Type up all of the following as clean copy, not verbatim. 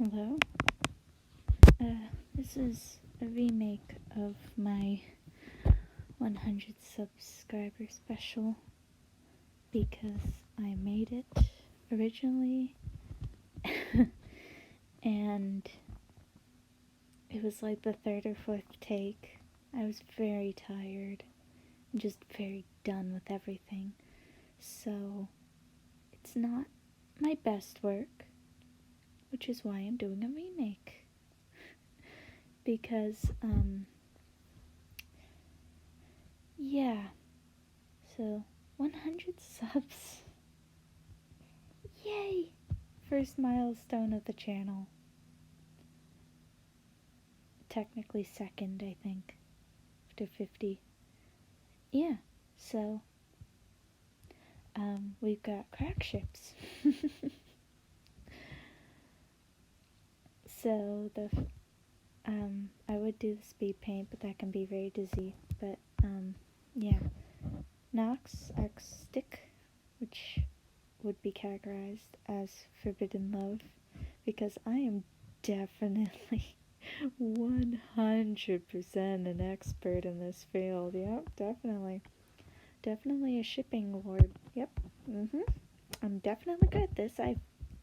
Hello. This is a remake of my 100 subscriber special because I made it originally and it was like the third or fourth take. I was very tired and just very done with everything. So it's not my best work, which is why I'm doing a remake. Because, yeah. So, 100 subs. Yay! First milestone of the channel. Technically second, I think. After 50. Yeah, so, we've got crack ships. So, I would do the speed paint, but that can be very dizzy. But, yeah. Nox X Stick, which would be categorized as Forbidden Love, because I am definitely 100% an expert in this field. Yep, definitely. Definitely a shipping lord. Yep. I'm definitely good at this. I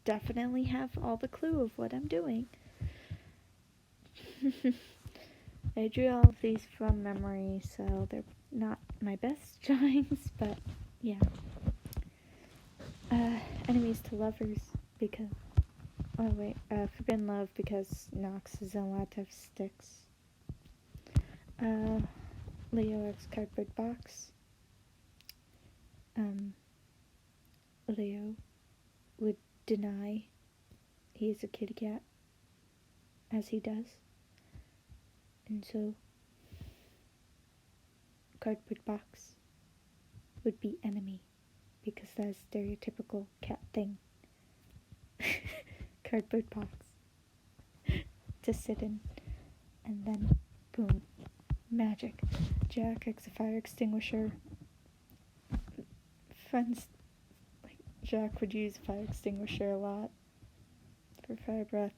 definitely have all the clue of what I'm doing. I drew all of these from memory, so they're not my best drawings, but yeah. Enemies to lovers, because... Oh wait, Forbidden Love, because Nox is a lot of sticks. Leo X Cardboard Box. Leo would deny he is a kitty cat, as he does. And so, Cardboard Box would be enemy, because that is stereotypical cat thing. Cardboard box to sit in, and then boom, magic. Jack X a fire extinguisher. Friends, like Jack would use fire extinguisher a lot for fire breath.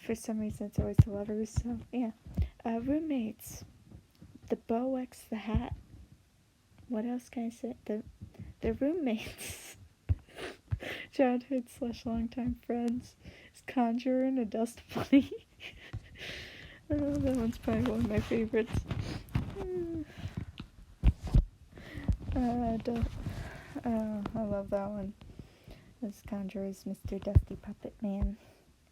For some reason, it's always the lovers. So yeah, roommates. The bow X the hat. What else can I say? The roommates. Childhood / longtime friends. Is Conjurer and a dust bunny. Oh, that one's probably one of my favorites. I love that one. This Conjurer is Mr. Dusty Puppet Man.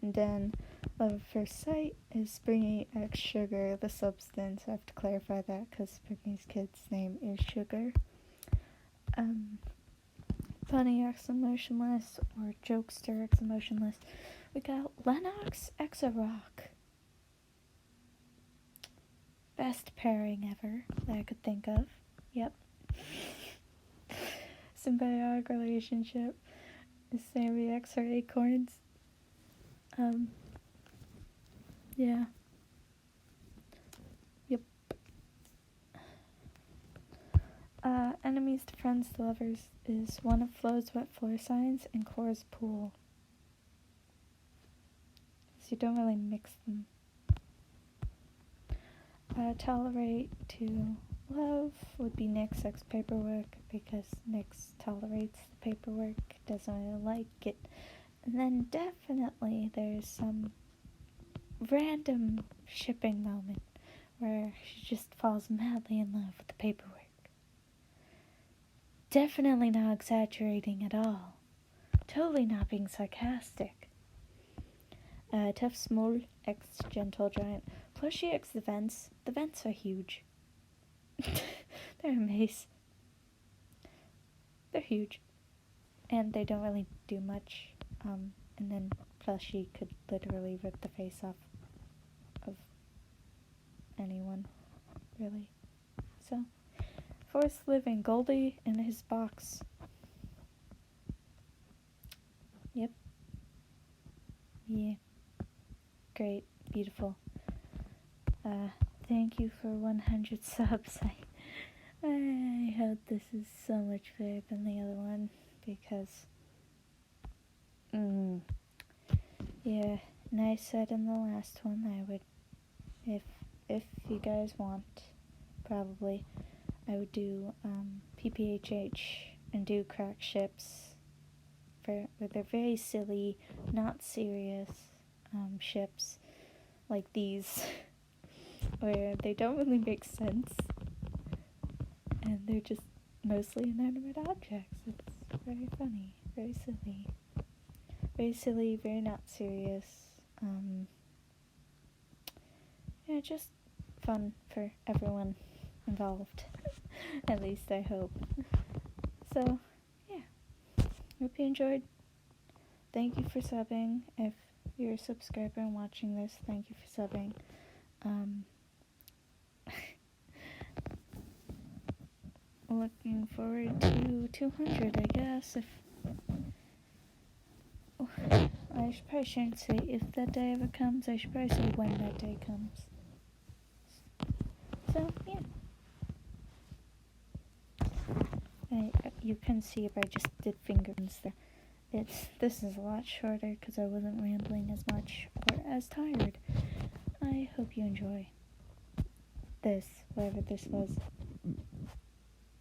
And then Love at First Sight is Springy X Sugar, the substance. I have to clarify that because Springy's kid's name is Sugar. Bunny X Emotionless, or Jokester X Emotionless. We got Lennox X a Rock. Best pairing ever that I could think of. Yep. Symbiotic relationship. Sammy X or Acorns. Yeah. Yep. Enemies to friends to lovers is one of Flo's wet floor signs and Cora's pool. So you don't really mix them. Tolerate to love would be Nick's X paperwork, because Nick's tolerates the paperwork, doesn't really like it. And then definitely there's some random shipping moment where she just falls madly in love with the paperwork. Definitely not exaggerating at all. Totally not being sarcastic. Tough Small X Gentle Giant. Plushie X the vents. The vents are huge. They're a maze. They're huge. And they don't really do much. And then Plushie could literally rip the face off of anyone, really. So, Forced Living, Goldie in his box. Yep. Yeah. Great. Beautiful. Thank you for 100 subs. I hope this is so much better than the other one, because Yeah, and I said in the last one I would, if you guys want, probably, I would do PPHH and do crack ships. Where they're very silly, not serious ships like these, where they don't really make sense, and they're just mostly inanimate objects. It's very funny, very silly. Very silly, very not serious. Yeah, just fun for everyone involved. At least I hope. So, yeah. Hope you enjoyed. Thank you for subbing. If you're a subscriber and watching this, thank you for subbing. Looking forward to 200, I guess. Probably shouldn't say if that day ever comes. I should probably say when that day comes. So, yeah. You can see if I just did fingerprints there. This is a lot shorter because I wasn't rambling as much or as tired. I hope you enjoy this, whatever this was.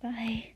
Bye.